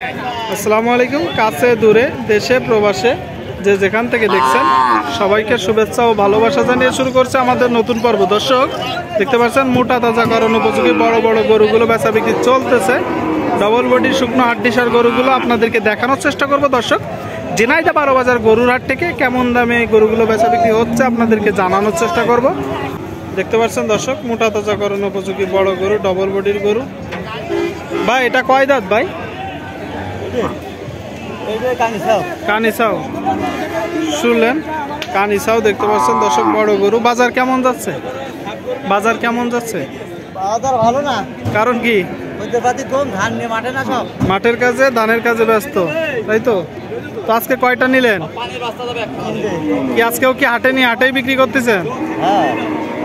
আসসালামু আলাইকুম। কাছে দূরে দেশে প্রবাসে যে যেখান থেকে দেখছেন সবাইকে শুভেচ্ছা ও ভালোবাসা জানিয়ে শুরু করছে আমাদের নতুন পর্ব। দর্শক দেখতে পাচ্ছেন মোটা তাজাকরণ উপযোগী বড় বড় গরুগুলো বেচা বিক্রি চলতেছে। ডবল বডি শুকনো হাড্ডিসার গরুগুলো আপনাদেরকে দেখানোর চেষ্টা করব। দর্শক ঝিনাইদহ 12 বাজার গরুর হাট থেকে কেমন দামে গরুগুলো বেচা বিক্রি হচ্ছে আপনাদেরকে জানানোর চেষ্টা করব। দেখতে পাচ্ছেন দর্শক মোটা তাজাকরণ উপযোগী বড় গরু ডবল বডির গরু। ভাই এটা কয় দাঁত ভাই? কানিসাও শুনলেন, কানিসাও দেখতে পাচ্ছেন দর্শক বড় গরু। বাজার কেমন যাচ্ছে? বাজার কেমন যাচ্ছে? বাজার ভালো না। কারণ কি? ধান নিয়ে মাঠে না, সব মাঠের কাজে ধানের কাজে ব্যস্ত, তাই তো? তো আজকে কয়টা নিলেন? কি আজকেও কি হাটে নিয়ে হাটেই বিক্রি করতেছেন? হ্যাঁ।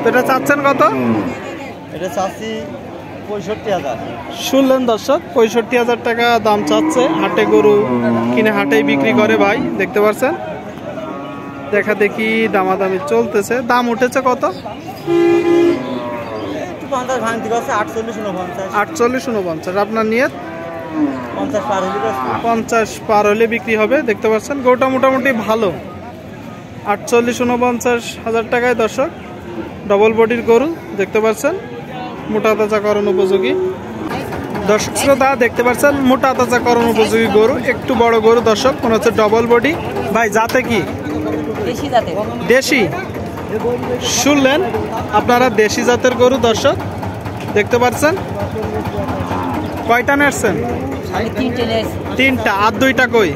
তো এটা চাচ্ছেন কত? এটা চাচ্ছি 65,000। শুনলেন দর্শক, 65,000 টাকা দাম চাচ্ছে। হাটে গরু কিনে হাটেই বিক্রি করে ভাই, দেখতে পাচ্ছেন। দেখা দেখি দামাদামি চলতেছে। দাম উঠেছে কত? 48-49। আপনার নিয়ত 50 পার হলে বিক্রি হবে। দেখতে পাচ্ছেন গরুটা মোটামুটি ভালো। 48-49,000 টাকায় দর্শক ডবল বডির গরু দেখতে পাচ্ছেন, মোটা তাজাকরণ উপযোগী। দর্শক শ্রোতা দেখতে পাচ্ছেন মোটা তাজাকরণ উপযোগী গরু, একটু বড় গরু দর্শক, মনে হচ্ছে ডবল বডি। ভাই জাতে কি? দেশি। শুনলেন আপনারা, দেশি জাতের গরু দর্শক দেখতে পাচ্ছেন। কয়টা নেছেন? তিনটা। আর দুইটা কই?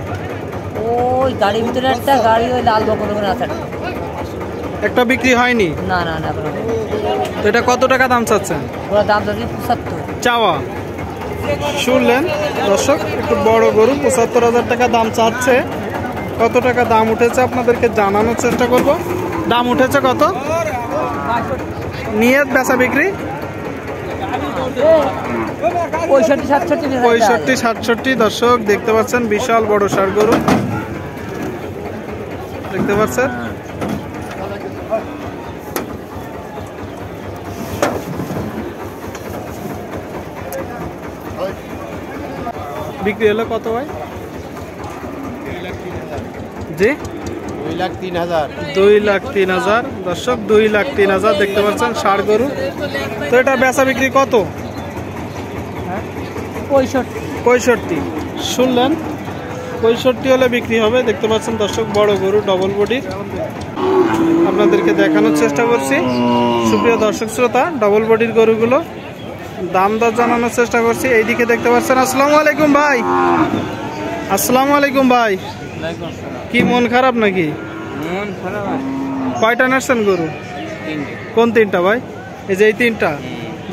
ওই গাড়ির ভিতরে একটা গাড়ি, ওই লাল বকন আছে। একটা বিক্রি হয়নি? না না না। তো এটা কত টাকা দাম চাচ্ছেন? ওরা দাম চাচ্ছি 75 চাওয়া। শুনলেন দর্শক, একটু বড় গরু 75,000 টাকা দাম চাচ্ছে। কত টাকা দাম উঠেছে আপনাদেরকে জানানোর চেষ্টা করব। দাম উঠেছে কত? নিয়ত বেচা বিক্রি 65-67। দর্শক দেখতে পাচ্ছেন বিশাল বড় ষাঁড় গরু দেখতে পাচ্ছেন। বিক্রি হলো কত ভাই? জি 2,03,000। দর্শক 2,03,000 দেখতে পাচ্ছেন ষাঁড় গরু। তো এটা বেচা বিক্রি কত? 65। শুনলেন 65 হলে বিক্রি হবে। দেখতে পাচ্ছেন দর্শক বড় গরু ডবল বডির, আপনাদেরকে দেখানোর চেষ্টা করছি। সুপ্রিয় দর্শক শ্রোতা, ডবল বডির গরুগুলো দাম দর জানানোর চেষ্টা করছি। এইদিকে দেখতে পাচ্ছেন। আসসালামু আলাইকুম ভাই। আসসালামু আলাইকুম ভাই। কি মন খারাপ নাকি? কয়টা নাচছেন গরু? কোন তিনটা ভাই? এই যে এই তিনটা।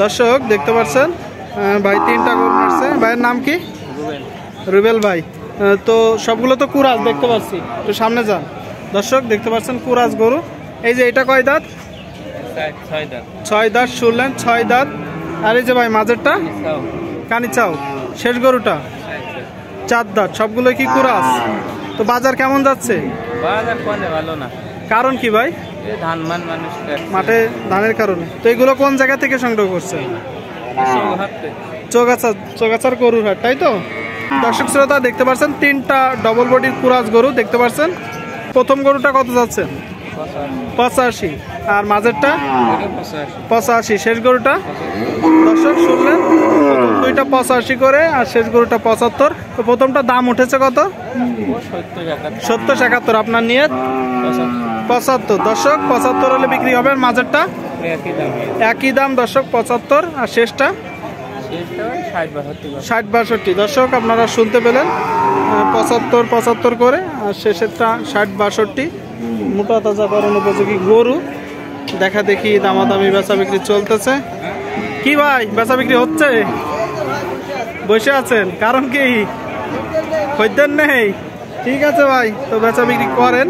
দর্শক দেখতে পাচ্ছেন ভাই তিনটা গরু নাচছে। ভাইয়ের নাম কি? রুবেল ভাই। তো সবগুলো তো কুরাজ দেখতে পাচ্ছি, একটু সামনে যান। দর্শক দেখতে পাচ্ছেন কুরাজ গরু। এই যে এটা কয় দাঁত? 6 দাঁত। শুনলেন 6 দাঁত। আর এই যে ভাই মাঝেরটা কানিচাও, শেষ গরুটা 4 দাঁত। সবগুলো কি কুরাস? তো বাজার কেমন যাচ্ছে? কারণ কি ভাই? মাঠে ধানের কারণে। তো এগুলো কোন জায়গা থেকে সংগ্রহ করছে? চৌগাছার গরুর হাট, তাই তো? দর্শক শ্রোতা দেখতে পাচ্ছেন তিনটা ডবল বডির কুরাস গরু দেখতে পাচ্ছেন। প্রথম গরুটা কত যাচ্ছে? 85। আর মাঝেরটা 85। শেষ গরুটা? দর্শক শুনলেন দুইটা 85 করে, আর শেষ গরুটা 75। তো প্রথমটা দাম উঠেছে কত? 70-71। আপনার নিয়ত 75। দর্শক 75 হলে বিক্রি হবে। মাঝেরটা একই দাম দর্শক 75। আর শেষটা 60-62। দর্শক আপনারা শুনতে পেলেন, 75 করে, আর শেষেরটা 60-62। মোটা তাজাকরণ উপযোগী গরু দেখা দেখি দামাদামি বেচা বিক্রি চলতেছে। কি ভাই বেচা বিক্রি হচ্ছে? বসে আছেন, কারণ কি? খদ্দের নেই? ঠিক আছে ভাই, তো বেচা বিক্রি করেন।